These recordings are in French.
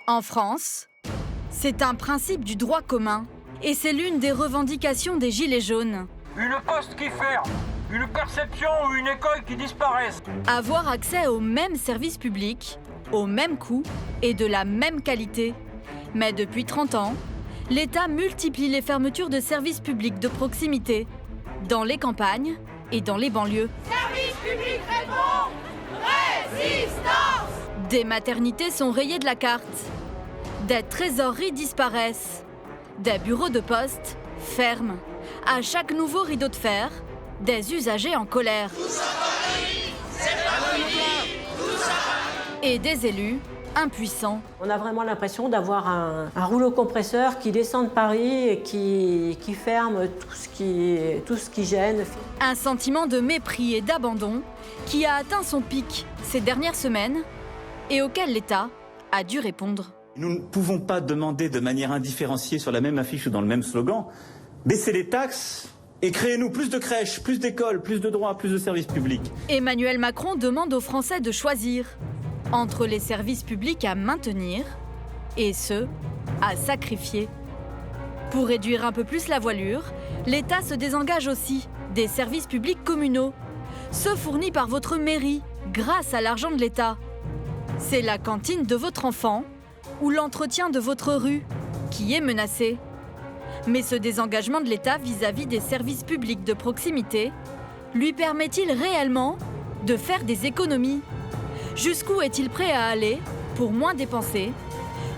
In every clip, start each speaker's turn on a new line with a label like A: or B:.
A: En France, c'est un principe du droit commun et c'est l'une des revendications des Gilets jaunes.
B: Une poste qui ferme, une perception ou une école qui disparaissent.
A: Avoir accès aux mêmes services publics, au même coût et de la même qualité. Mais depuis 30 ans, l'État multiplie les fermetures de services publics de proximité, dans les campagnes et dans les banlieues.
C: Service public répond, résistance!
A: Des maternités sont rayées de la carte. Des trésoreries disparaissent. Des bureaux de poste ferment. À chaque nouveau rideau de fer, des usagers en colère. Et des élus impuissants.
D: On a vraiment l'impression d'avoir un rouleau compresseur qui descend de Paris et qui ferme tout ce qui gêne.
A: Un sentiment de mépris et d'abandon qui a atteint son pic ces dernières semaines et auquel l'État a dû répondre.
E: Nous ne pouvons pas demander de manière indifférenciée sur la même affiche ou dans le même slogan, baisser les taxes et créez-nous plus de crèches, plus d'écoles, plus de droits, plus de services publics.
A: Emmanuel Macron demande aux Français de choisir entre les services publics à maintenir et ceux à sacrifier. Pour réduire un peu plus la voilure, l'État se désengage aussi des services publics communaux, ceux fournis par votre mairie grâce à l'argent de l'État. C'est la cantine de votre enfant ou l'entretien de votre rue qui est menacé. Mais ce désengagement de l'État vis-à-vis des services publics de proximité lui permet-il réellement de faire des économies ? Jusqu'où est-il prêt à aller pour moins dépenser ?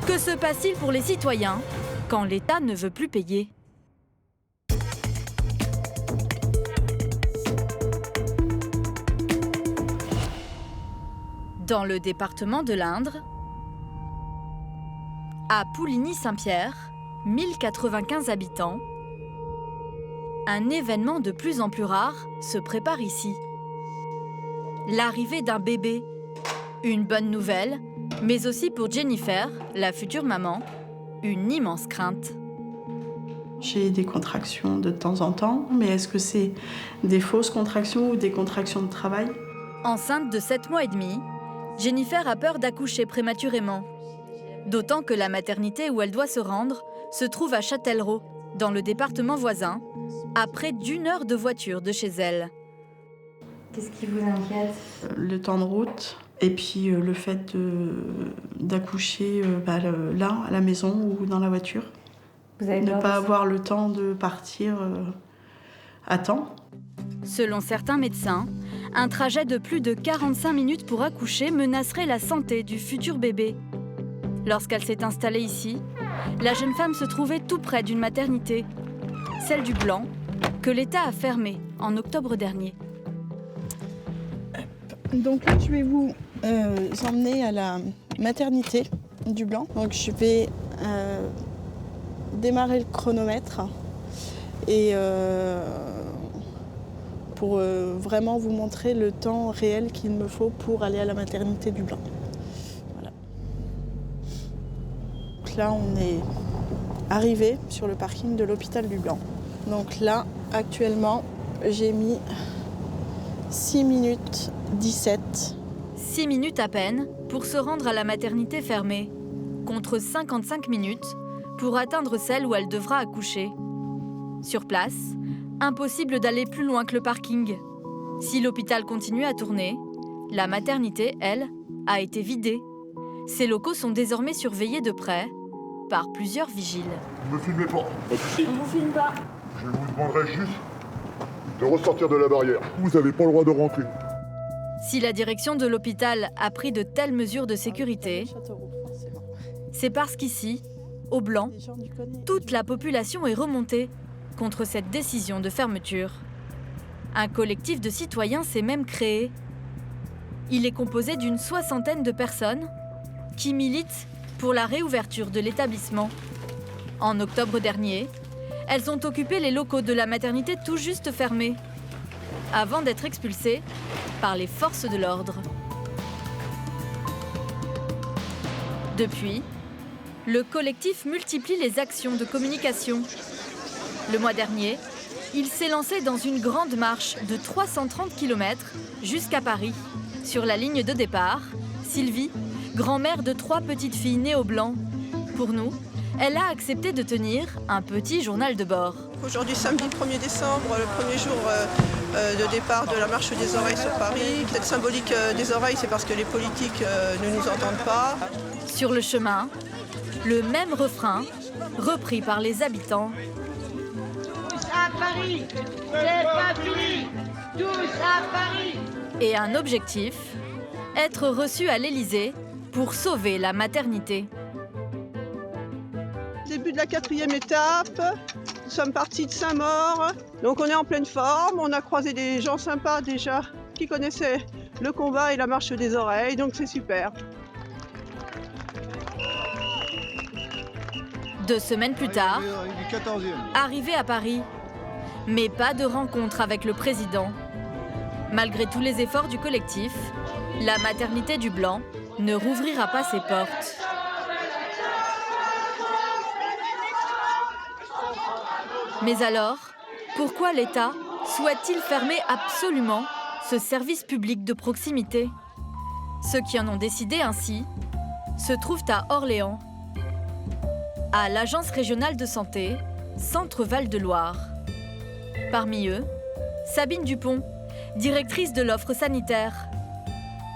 A: Que se passe-t-il pour les citoyens quand l'État ne veut plus payer ? Dans le département de l'Indre, à Pouligny-Saint-Pierre, 1095 habitants, un événement de plus en plus rare se prépare ici. L'arrivée d'un bébé. Une bonne nouvelle, mais aussi pour Jennifer, la future maman, une immense crainte.
F: J'ai des contractions de temps en temps, mais est-ce que c'est des fausses contractions ou des contractions de travail ?
A: Enceinte de 7 mois et demi, Jennifer a peur d'accoucher prématurément. D'autant que la maternité où elle doit se rendre se trouve à Châtellerault, dans le département voisin, à près d'1 heure de voiture de chez elle.
G: Qu'est-ce qui vous inquiète ?
F: Le temps de route et puis le fait d'accoucher là, à la maison ou dans la voiture.
G: Vous avez
F: ne
G: peur
F: pas avoir le temps de partir à temps.
A: Selon certains médecins, un trajet de plus de 45 minutes pour accoucher menacerait la santé du futur bébé. Lorsqu'elle s'est installée ici, la jeune femme se trouvait tout près d'une maternité, celle du Blanc, que l'État a fermée en octobre dernier.
F: Donc là, je vais vous emmener à la maternité du Blanc. Donc je vais démarrer le chronomètre et pour vraiment vous montrer le temps réel qu'il me faut pour aller à la maternité du Blanc. Voilà. Donc là, on est arrivé sur le parking de l'hôpital du Blanc. Donc là, actuellement, j'ai mis 6 minutes 17.
A: 6 minutes à peine pour se rendre à la maternité fermée, contre 55 minutes pour atteindre celle où elle devra accoucher. Sur place, impossible d'aller plus loin que le parking. Si l'hôpital continue à tourner, la maternité, elle, a été vidée. Ces locaux sont désormais surveillés de près par plusieurs vigiles.
H: Ne me filmez pas.
G: On vous filme pas.
H: Je vous demanderai juste de ressortir de la barrière. Vous n'avez pas le droit de rentrer.
A: Si la direction de l'hôpital a pris de telles mesures de sécurité, c'est parce qu'ici, au Blanc, toute la population est remontée contre cette décision de fermeture. Un collectif de citoyens s'est même créé. Il est composé d'une 60aine de personnes qui militent pour la réouverture de l'établissement. En octobre dernier, elles ont occupé les locaux de la maternité tout juste fermés, avant d'être expulsées par les forces de l'ordre. Depuis, le collectif multiplie les actions de communication. Le mois dernier, il s'est lancé dans une grande marche de 330 km jusqu'à Paris. Sur la ligne de départ, Sylvie, grand-mère de 3 petites filles nées au Blanc. Pour nous, elle a accepté de tenir un petit journal de bord.
F: Aujourd'hui, samedi 1er décembre, le premier jour de départ de la marche des oreilles sur Paris. Cette symbolique des oreilles, c'est parce que les politiques ne nous entendent pas.
A: Sur le chemin, le même refrain, repris par les habitants.
C: Tous à Paris, c'est pas fini. Tous à Paris.
A: Et un objectif, être reçu à l'Élysée pour sauver la maternité.
F: Début de la 4e étape, nous sommes partis de Saint-Maur. Donc on est en pleine forme, on a croisé des gens sympas déjà qui connaissaient le combat et la marche des oreilles, donc c'est super.
A: 2 semaines plus tard, arrivé à Paris, mais pas de rencontre avec le président. Malgré tous les efforts du collectif, la maternité du Blanc ne rouvrira pas ses portes. Mais alors, pourquoi l'État souhaite-t-il fermer absolument ce service public de proximité? Ceux qui en ont décidé ainsi se trouvent à Orléans, à l'Agence régionale de santé, Centre Val-de-Loire. Parmi eux, Sabine Dupont, directrice de l'offre sanitaire,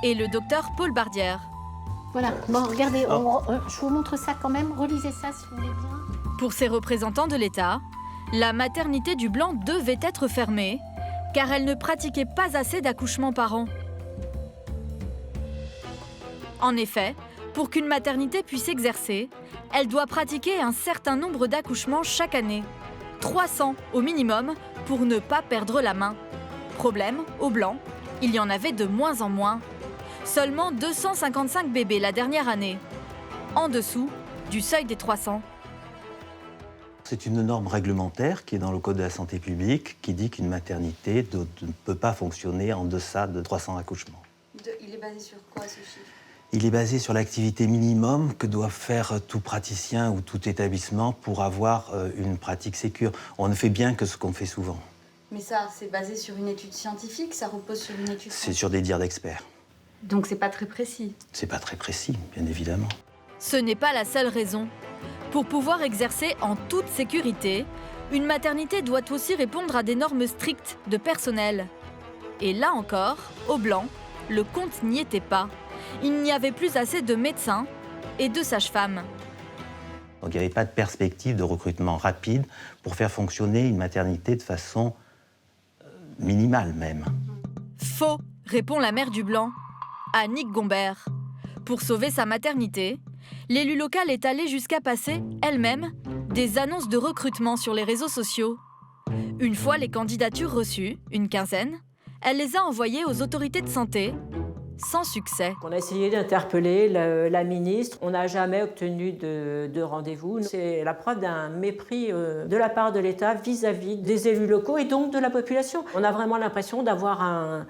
A: et le docteur Paul Bardière.
I: Voilà, bon, regardez, je vous montre ça quand même, relisez ça si vous voulez bien.
A: Pour ces représentants de l'État, la maternité du Blanc devait être fermée, car elle ne pratiquait pas assez d'accouchements par an. En effet, pour qu'une maternité puisse exercer, elle doit pratiquer un certain nombre d'accouchements chaque année. 300 au minimum pour ne pas perdre la main. Problème, au Blanc, il y en avait de moins en moins. Seulement 255 bébés la dernière année. En dessous du seuil des 300.
J: C'est une norme réglementaire qui est dans le Code de la santé publique qui dit qu'une maternité ne peut pas fonctionner en deçà de 300 accouchements.
G: Il est basé sur quoi ce chiffre?
J: Il est basé sur l'activité minimum que doit faire tout praticien ou tout établissement pour avoir une pratique sécure. On ne fait bien que ce qu'on fait souvent.
G: Mais ça, c'est basé sur une étude scientifique, ça repose sur une étude scientifique.
J: C'est sur des dires d'experts.
G: Donc c'est pas très précis.
J: C'est pas très précis, bien évidemment.
A: Ce n'est pas la seule raison. Pour pouvoir exercer en toute sécurité, une maternité doit aussi répondre à des normes strictes de personnel. Et là encore, au Blanc, le compte n'y était pas. Il n'y avait plus assez de médecins et de sages-femmes.
J: Donc il n'y avait pas de perspective de recrutement rapide pour faire fonctionner une maternité de façon minimale même.
A: Faux, répond la mère du Blanc, Annick Gombert. Pour sauver sa maternité, l'élu local est allée jusqu'à passer, elle-même, des annonces de recrutement sur les réseaux sociaux. Une fois les candidatures reçues, une quinzaine, elle les a envoyées aux autorités de santé, sans succès.
D: On a essayé d'interpeller la ministre. On n'a jamais obtenu de rendez-vous. C'est la preuve d'un mépris de la part de l'État vis-à-vis des élus locaux et donc de la population. On a vraiment l'impression d'avoir un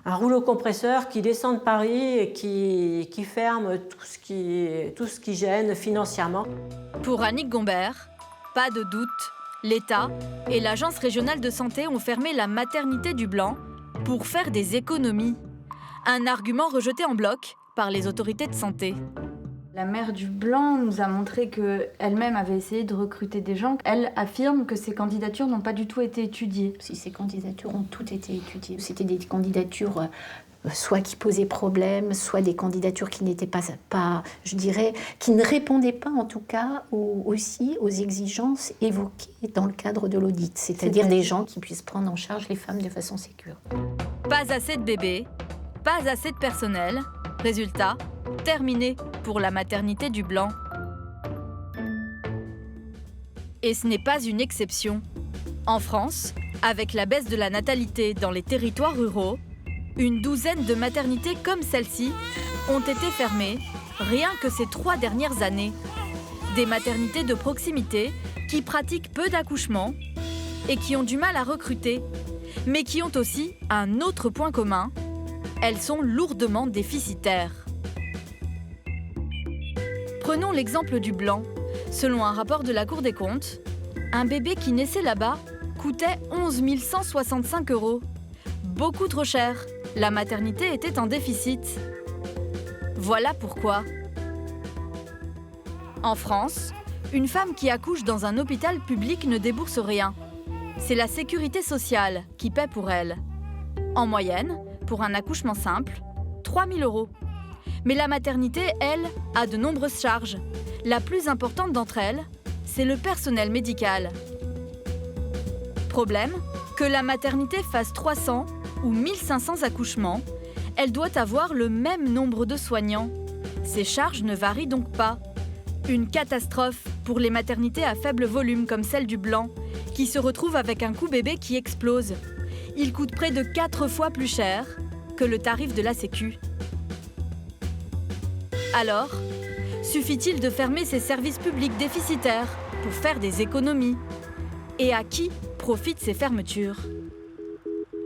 D: rouleau compresseur qui descend de Paris et qui ferme tout ce qui gêne financièrement.
A: Pour Annick Gombert, pas de doute, l'État et l'Agence régionale de santé ont fermé la maternité du Blanc pour faire des économies. Un argument rejeté en bloc par les autorités de santé.
G: La mère du Blanc nous a montré qu'elle-même avait essayé de recruter des gens. Elle affirme que ces candidatures n'ont pas du tout été étudiées.
I: Si ces candidatures ont toutes été étudiées, c'était des candidatures soit qui posaient problème, soit des candidatures qui n'étaient pas, je dirais, qui ne répondaient pas en tout cas aussi aux exigences évoquées dans le cadre de l'audit, c'est-à-dire des gens qui puissent prendre en charge les femmes de façon sécure.
A: Pas assez de bébés, pas assez de personnel. Résultat, terminé pour la maternité du Blanc. Et ce n'est pas une exception. En France, avec la baisse de la natalité dans les territoires ruraux, une douzaine de maternités comme celle-ci ont été fermées rien que ces 3 dernières années. Des maternités de proximité qui pratiquent peu d'accouchements et qui ont du mal à recruter, mais qui ont aussi un autre point commun. Elles sont lourdement déficitaires. Prenons l'exemple du Blanc. Selon un rapport de la Cour des comptes, un bébé qui naissait là-bas coûtait 11 165 €. Beaucoup trop cher. La maternité était en déficit. Voilà pourquoi. En France, une femme qui accouche dans un hôpital public ne débourse rien. C'est la sécurité sociale qui paie pour elle. En moyenne, pour un accouchement simple, 3 000 €. Mais la maternité, elle, a de nombreuses charges. La plus importante d'entre elles, c'est le personnel médical. Problème, que la maternité fasse 300 ou 1500 accouchements, elle doit avoir le même nombre de soignants. Ces charges ne varient donc pas. Une catastrophe pour les maternités à faible volume comme celle du Blanc, qui se retrouvent avec un coût bébé qui explose. Il coûte près de 4 fois plus cher que le tarif de la Sécu. Alors, suffit-il de fermer ces services publics déficitaires pour faire des économies? Et à qui profitent ces fermetures?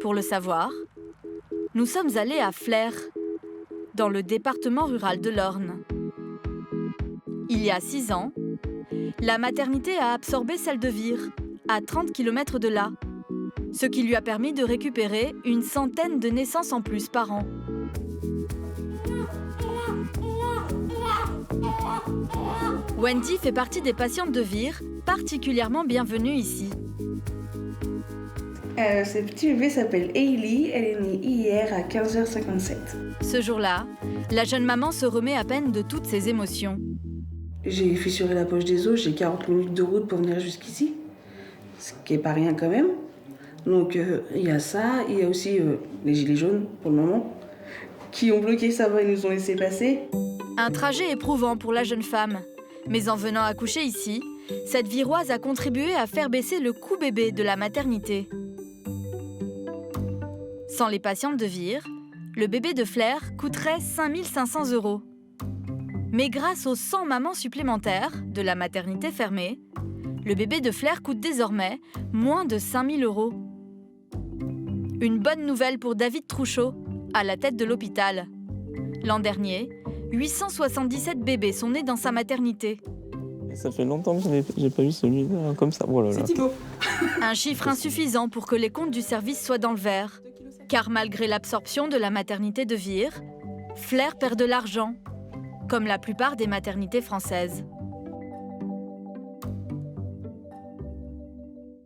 A: Pour le savoir, nous sommes allés à Flers, dans le département rural de l'Orne. Il y a 6 ans, la maternité a absorbé celle de Vire, à 30 km de là, ce qui lui a permis de récupérer une centaine de naissances en plus par an. Wendy fait partie des patientes de Vire, particulièrement bienvenue ici.
K: Ce petit bébé s'appelle Hailey, elle est née hier à 15h57.
A: Ce jour-là, la jeune maman se remet à peine de toutes ses émotions.
K: J'ai fissuré la poche des os, j'ai 40 minutes de route pour venir jusqu'ici, ce qui est pas rien quand même. Donc il y a ça, il y a aussi les gilets jaunes pour le moment, qui ont bloqué sa voie et nous ont laissé passer.
A: Un trajet éprouvant pour la jeune femme. Mais en venant accoucher ici, cette Viroise a contribué à faire baisser le coût bébé de la maternité. Sans les patientes de Vire, le bébé de Flers coûterait 5 500 €. Mais grâce aux 100 mamans supplémentaires de la maternité fermée, le bébé de Flers coûte désormais moins de 5 000 €. Une bonne nouvelle pour David Trouchot, à la tête de l'hôpital. L'an dernier, 877 bébés sont nés dans sa maternité.
L: Ça fait longtemps que je n'ai pas vu celui-là comme ça. Oh là là.
K: C'est Thibaut.
A: Un chiffre insuffisant pour que les comptes du service soient dans le vert. Car malgré l'absorption de la maternité de Vire, Flers perd de l'argent, comme la plupart des maternités françaises.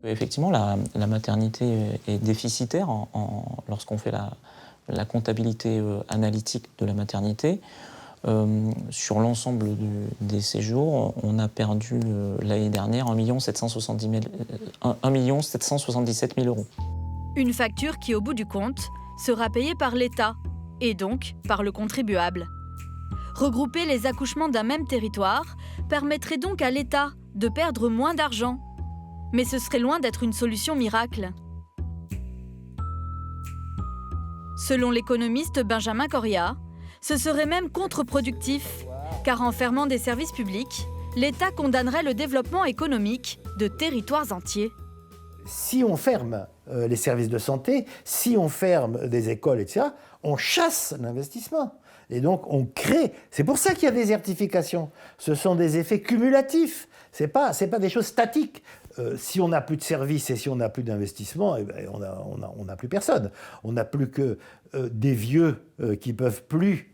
L: Effectivement, la maternité est déficitaire lorsqu'on fait la comptabilité analytique de la maternité. Sur l'ensemble des séjours, on a perdu l'année dernière 1 777 000 €.
A: Une facture qui, au bout du compte, sera payée par l'État et donc par le contribuable. Regrouper les accouchements d'un même territoire permettrait donc à l'État de perdre moins d'argent. Mais ce serait loin d'être une solution miracle. Selon l'économiste Benjamin Correa, ce serait même contre-productif, car en fermant des services publics, l'État condamnerait le développement économique de territoires entiers.
M: Si on ferme les services de santé, si on ferme des écoles, etc., on chasse l'investissement. Et donc on crée. C'est pour ça qu'il y a désertification. Ce sont des effets cumulatifs. C'est pas des choses statiques. Si on n'a plus de services et si on n'a plus d'investissement, eh ben, on n'a plus personne. On n'a plus que des vieux qui ne peuvent plus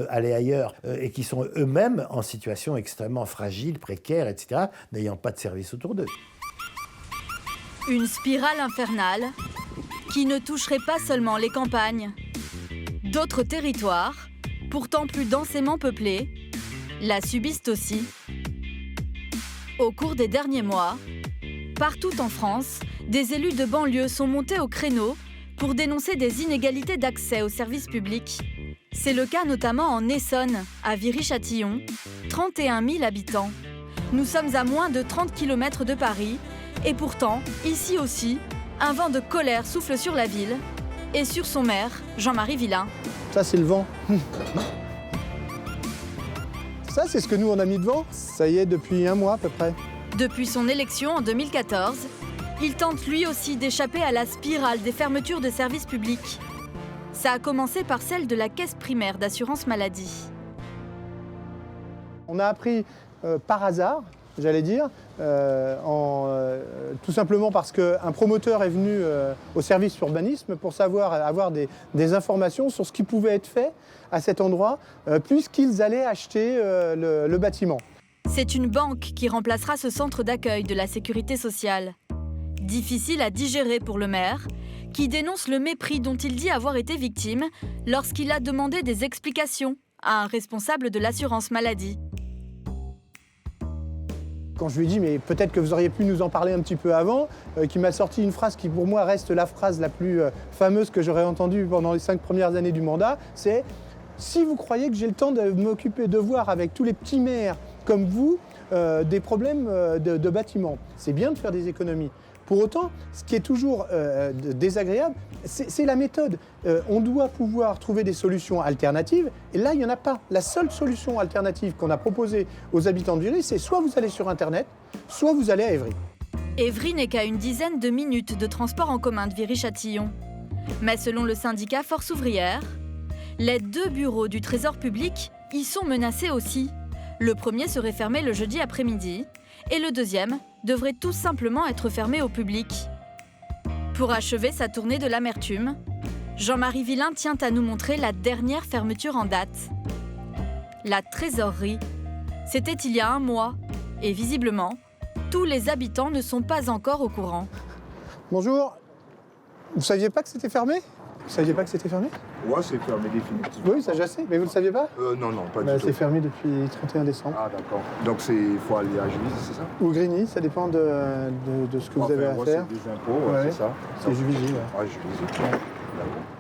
M: aller ailleurs et qui sont eux-mêmes en situation extrêmement fragile, précaire, etc., n'ayant pas de service autour d'eux.
A: Une spirale infernale qui ne toucherait pas seulement les campagnes. D'autres territoires, pourtant plus densément peuplés, la subissent aussi. Au cours des derniers mois, partout en France, des élus de banlieue sont montés au créneau pour dénoncer des inégalités d'accès aux services publics. C'est le cas notamment en Essonne, à Viry-Châtillon, 31 000 habitants. Nous sommes à moins de 30 km de Paris, et pourtant, ici aussi, un vent de colère souffle sur la ville et sur son maire, Jean-Marie Villain.
N: Ça, c'est le vent. Ça, c'est ce que nous, on a mis devant. Ça y est, depuis 1 mois à peu près.
A: Depuis son élection en 2014, il tente lui aussi d'échapper à la spirale des fermetures de services publics. Ça a commencé par celle de la caisse primaire d'assurance maladie.
N: On a appris par hasard j'allais dire, tout simplement parce qu'un promoteur est venu au service urbanisme pour avoir des informations sur ce qui pouvait être fait à cet endroit, puisqu'ils allaient acheter le bâtiment.
A: C'est une banque qui remplacera ce centre d'accueil de la sécurité sociale. Difficile à digérer pour le maire, qui dénonce le mépris dont il dit avoir été victime lorsqu'il a demandé des explications à un responsable de l'assurance maladie.
N: Quand je lui ai dit, mais peut-être que vous auriez pu nous en parler un petit peu avant, qui m'a sorti une phrase qui pour moi reste la phrase la plus fameuse que j'aurais entendue pendant les 5 premières années du mandat, c'est « Si vous croyez que j'ai le temps de m'occuper de voir avec tous les petits maires comme vous des problèmes de bâtiments, c'est bien de faire des économies. » Pour autant, ce qui est toujours désagréable, c'est la méthode. On doit pouvoir trouver des solutions alternatives, et là, il n'y en a pas. La seule solution alternative qu'on a proposée aux habitants de Viry, c'est soit vous allez sur Internet, soit vous allez à Évry.
A: Évry n'est qu'à une dizaine de minutes de transport en commun de Viry-Châtillon. Mais selon le syndicat Force ouvrière, les 2 bureaux du Trésor public y sont menacés aussi. Le premier serait fermé le jeudi après-midi, et le deuxième devrait tout simplement être fermé au public. Pour achever sa tournée de l'amertume, Jean-Marie Villain tient à nous montrer la dernière fermeture en date. La trésorerie. C'était il y a 1 mois, et visiblement, tous les habitants ne sont pas encore au courant.
N: Bonjour, vous saviez pas que c'était fermé ? Vous saviez pas que c'était fermé ?
H: Ouais, c'est fermé définitivement.
N: Oui, ça je sais, mais vous le saviez pas ?
H: Non, pas du tout.
N: C'est fermé depuis le 31 décembre.
H: Ah d'accord. Donc il faut aller à Juvisy, c'est ça ?
N: Ou Grigny, ça dépend de ce que vous avez à faire.
H: C'est des impôts, c'est ça.
N: C'est Juvisy,
H: Ouais, Juvisy.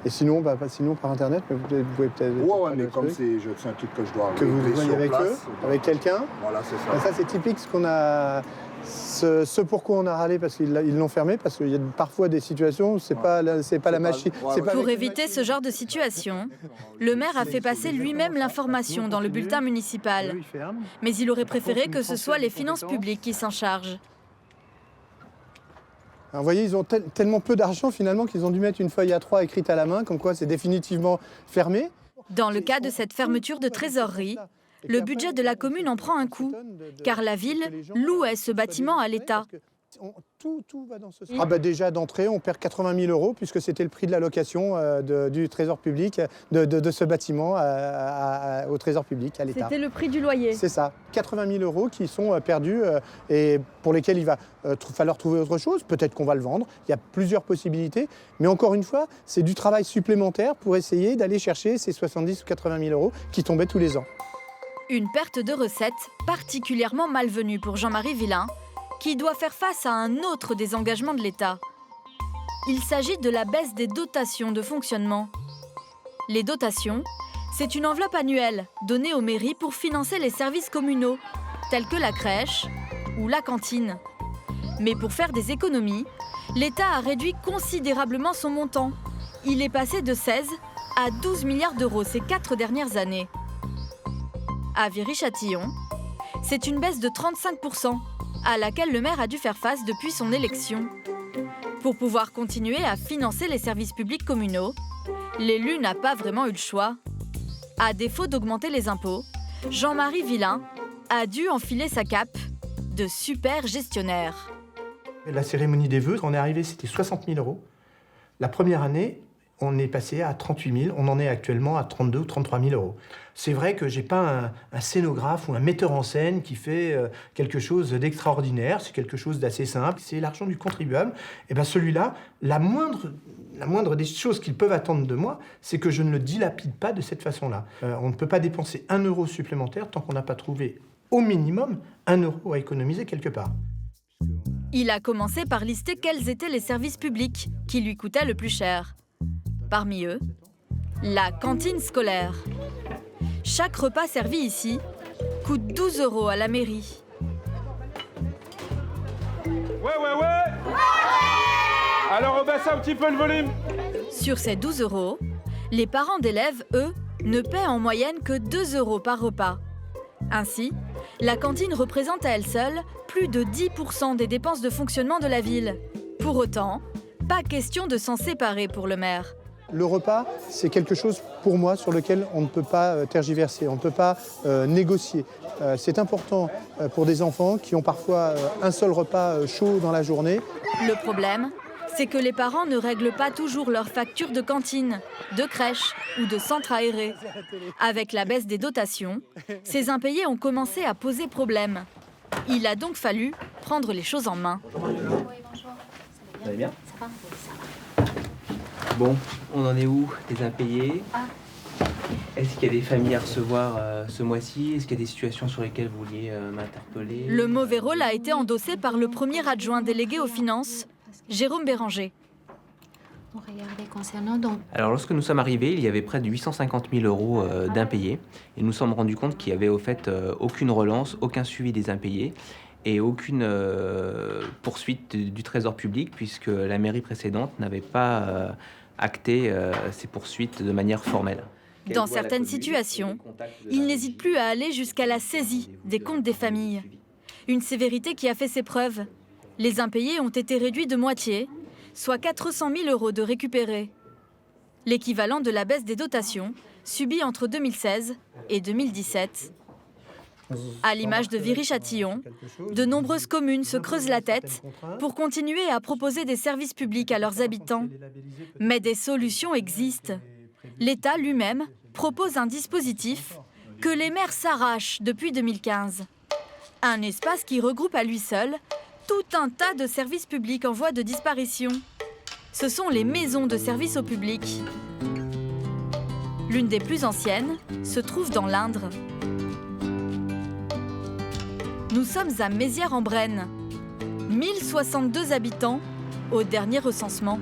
N: Et sinon, sinon par Internet, mais vous pouvez peut-être...
H: Ouais, mais comme c'est un truc que je dois
N: que vous voyez avec
H: place,
N: eux, avec quelqu'un.
H: Voilà, c'est ça.
N: Ça, c'est typique ce qu'on a... Ce pourquoi on a râlé parce qu'ils l'ont fermé, parce qu'il y a parfois des situations où c'est pas la machine.
A: Pour éviter ce genre de situation, le maire a fait passer lui-même l'information dans le bulletin municipal. Mais il aurait préféré que ce soit les finances publiques qui s'en chargent.
N: Alors, vous voyez, ils ont tellement peu d'argent finalement qu'ils ont dû mettre une feuille A3 écrite à la main, comme quoi c'est définitivement fermé.
A: Dans le cas de cette fermeture de trésorerie, le budget de la commune en prend un coup, car la ville louait ce bâtiment à l'État.
N: Tout va dans ce sens. Déjà d'entrée, on perd 80 000 euros puisque c'était le prix de la location du Trésor public, de ce bâtiment au Trésor public, à l'État.
A: C'était le prix du loyer.
N: C'est ça, 80 000 euros qui sont perdus et pour lesquels il va falloir trouver autre chose. Peut-être qu'on va le vendre, il y a plusieurs possibilités. Mais encore une fois, c'est du travail supplémentaire pour essayer d'aller chercher ces 70 ou 80 000 euros qui tombaient tous les ans.
A: Une perte de recettes particulièrement malvenue pour Jean-Marie Villain, qui doit faire face à un autre désengagement de l'État. Il s'agit de la baisse des dotations de fonctionnement. Les dotations, c'est une enveloppe annuelle donnée aux mairies pour financer les services communaux, tels que la crèche ou la cantine. Mais pour faire des économies, l'État a réduit considérablement son montant. Il est passé de 16 à 12 milliards d'euros ces 4 dernières années. À Viry-Châtillon, c'est une baisse de 35%, à laquelle le maire a dû faire face depuis son élection. Pour pouvoir continuer à financer les services publics communaux, l'élu n'a pas vraiment eu le choix. À défaut d'augmenter les impôts, Jean-Marie Villain a dû enfiler sa cape de super gestionnaire.
N: La cérémonie des vœux, on est arrivé, c'était 60 000 euros. La première année, on est passé à 38 000, on en est actuellement à 32 ou 33 000 euros. C'est vrai que je n'ai pas un scénographe ou un metteur en scène qui fait quelque chose d'extraordinaire, c'est quelque chose d'assez simple, c'est l'argent du contribuable. Et bien celui-là, la moindre des choses qu'ils peuvent attendre de moi, c'est que je ne le dilapide pas de cette façon-là. On ne peut pas dépenser 1 euro supplémentaire tant qu'on n'a pas trouvé au minimum 1 euro à économiser quelque part.
A: Il a commencé par lister quels étaient les services publics qui lui coûtaient le plus cher. Parmi eux, la cantine scolaire. Chaque repas servi ici coûte 12 euros à la mairie.
B: Ouais Alors rebaisse un petit peu le volume.
A: Sur ces 12 euros, les parents d'élèves, eux, ne paient en moyenne que 2 euros par repas. Ainsi, la cantine représente à elle seule plus de 10% des dépenses de fonctionnement de la ville. Pour autant, pas question de s'en séparer pour le maire.
N: Le repas, c'est quelque chose pour moi sur lequel on ne peut pas tergiverser, on ne peut pas négocier. C'est important pour des enfants qui ont parfois un seul repas chaud dans la journée.
A: Le problème, c'est que les parents ne règlent pas toujours leurs factures de cantine, de crèche ou de centre aéré. Avec la baisse des dotations, ces impayés ont commencé à poser problème. Il a donc fallu prendre les choses en main.
O: Bonjour. Vous allez bien ? Ça va. Bon, on en est où, les impayés ? Est-ce qu'il y a des familles à recevoir ce mois-ci ? Est-ce qu'il y a des situations sur lesquelles vous vouliez m'interpeller ?
A: Le mauvais rôle a été endossé par le premier adjoint délégué aux finances, Jérôme Béranger.
I: On regardait concernant donc.
O: Alors, lorsque nous sommes arrivés, il y avait près de 850 000 euros d'impayés. Et nous nous sommes rendus compte qu'il n'y avait au fait aucune relance, aucun suivi des impayés et aucune poursuite du trésor public, puisque la mairie précédente n'avait pas acté ces poursuites de manière formelle.
A: Dans certaines situations, il n'hésite plus à aller jusqu'à la saisie des comptes des familles. Une sévérité qui a fait ses preuves. Les impayés ont été réduits de moitié, soit 400 000 euros de récupérés. L'équivalent de la baisse des dotations subie entre 2016 et 2017. À l'image de Viry-Châtillon, de nombreuses communes se creusent la tête pour continuer à proposer des services publics à leurs habitants. Mais des solutions existent. L'État lui-même propose un dispositif que les maires s'arrachent depuis 2015. Un espace qui regroupe à lui seul tout un tas de services publics en voie de disparition. Ce sont les maisons de services au public. L'une des plus anciennes se trouve dans l'Indre. Nous sommes à Mézières-en-Brenne. 1062 habitants au dernier recensement.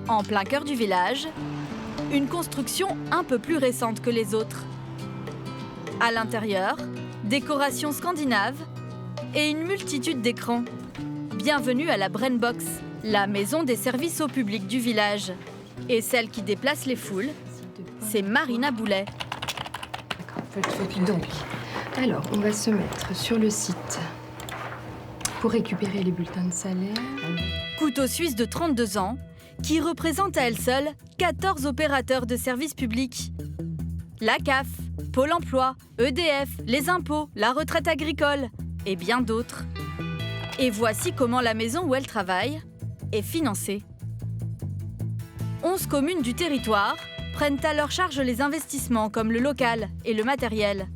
A: En plein cœur du village, une construction un peu plus récente que les autres. À l'intérieur, décoration scandinave et une multitude d'écrans. Bienvenue à la Brennbox, la maison des services au public du village. Et celle qui déplace les foules, c'est Marina Boulet.
P: Donc, alors, on va se mettre sur le site pour récupérer les bulletins de salaire.
A: Couteau suisse de 32 ans, qui représente à elle seule 14 opérateurs de services publics. La CAF, Pôle emploi, EDF, les impôts, la retraite agricole et bien d'autres. Et voici comment la maison où elle travaille est financée. 11 communes du territoire prennent à leur charge les investissements comme le local et le matériel.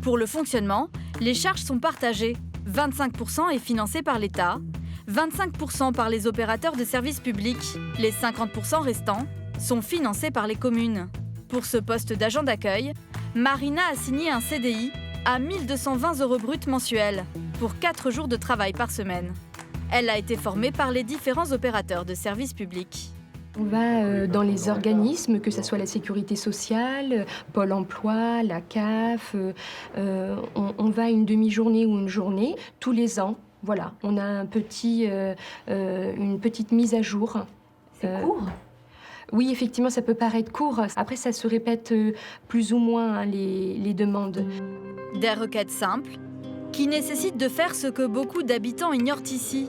A: Pour le fonctionnement, les charges sont partagées. 25% est financé par l'État, 25% par les opérateurs de services publics. Les 50% restants sont financés par les communes. Pour ce poste d'agent d'accueil, Marina a signé un CDI à 1 220 € bruts mensuels pour 4 jours de travail par semaine. Elle a été formée par les différents opérateurs de services publics.
P: On va dans les organismes, que ce soit la sécurité sociale, Pôle emploi, la CAF. On va une demi-journée ou une journée tous les ans. Voilà, on a une petite mise à jour.
I: C'est court ?
P: Oui, effectivement, ça peut paraître court. Après, ça se répète plus ou moins les demandes.
A: Des requêtes simples qui nécessitent de faire ce que beaucoup d'habitants ignorent ici,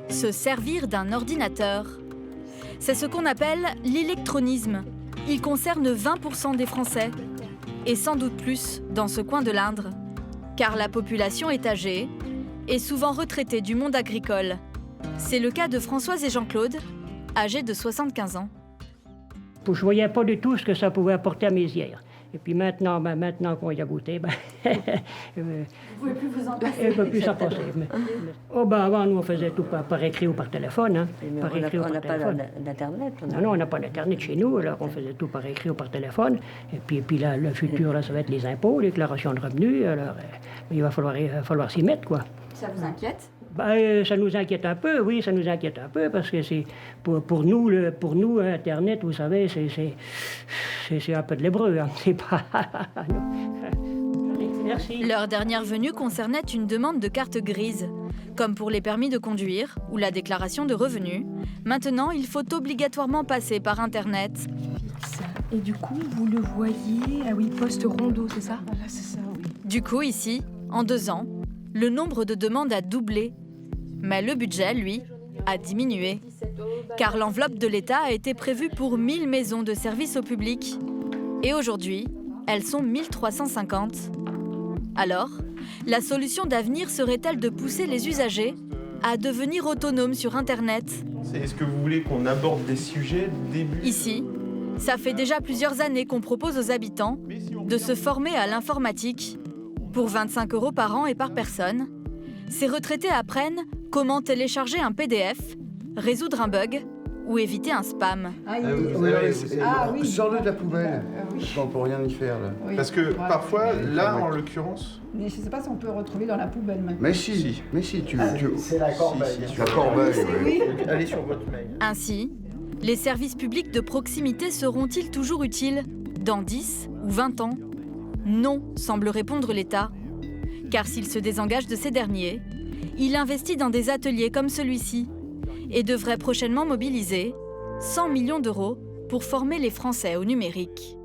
A: se servir d'un ordinateur. C'est ce qu'on appelle l'électronisme. Il concerne 20% des Français, et sans doute plus dans ce coin de l'Indre, car la population est âgée et souvent retraitée du monde agricole. C'est le cas de Françoise et Jean-Claude, âgés de 75 ans.
Q: Je ne voyais pas du tout ce que ça pouvait apporter à Mézières. Et puis maintenant qu'on y a goûté,
G: vous ne pouvez plus vous en passer.
Q: On ne peut plus s'en passer. Avant, nous, on faisait tout par écrit ou par téléphone. Hein.
D: Mais
Q: par
D: on n'a pas d'Internet.
Q: Non, on n'a pas d'Internet chez nous, alors on faisait tout par écrit ou par téléphone. Et puis là, le futur, là, ça va être les impôts, les déclarations de revenus. Alors, il va falloir s'y mettre, quoi.
G: Ça vous inquiète ?
Q: Ça nous inquiète un peu, oui, ça nous inquiète un peu, parce que c'est pour nous, Internet, vous savez, c'est un peu de l'hébreu. Hein. C'est pas... Merci.
A: Leur dernière venue concernait une demande de carte grise. Comme pour les permis de conduire ou la déclaration de revenus, maintenant, il faut obligatoirement passer par Internet.
P: Et du coup, vous le voyez, ah oui, poste rondeau, c'est ça ?
K: Voilà, c'est ça, oui.
A: Du coup, ici, en 2 ans, le nombre de demandes a doublé. Mais le budget, lui, a diminué. car l'enveloppe de l'État a été prévue pour 1000 maisons de service au public. Et aujourd'hui, elles sont 1350. Alors, la solution d'avenir serait-elle de pousser les usagers à devenir autonomes sur Internet?
R: Est-ce que vous voulez qu'on aborde des sujets début?
A: Ici, ça fait déjà plusieurs années qu'on propose aux habitants de se former à l'informatique pour 25 € par an et par personne. Ces retraités apprennent comment télécharger un PDF, résoudre un bug ou éviter un spam.
S: Sors-le de la poubelle. On peut rien y faire là.
R: Oui. Parce que parfois, là en l'occurrence...
T: Mais je ne sais pas si on peut le retrouver dans la poubelle même.
S: Mais si,
M: C'est la corbeille.
S: La corbeille, oui.
R: Allez sur votre mail.
A: Ainsi, les services publics de proximité seront-ils toujours utiles dans 10 ou 20 ans? Non, semble répondre l'État. Car s'il se désengage de ces derniers, il investit dans des ateliers comme celui-ci et devrait prochainement mobiliser 100 millions d'euros pour former les Français au numérique.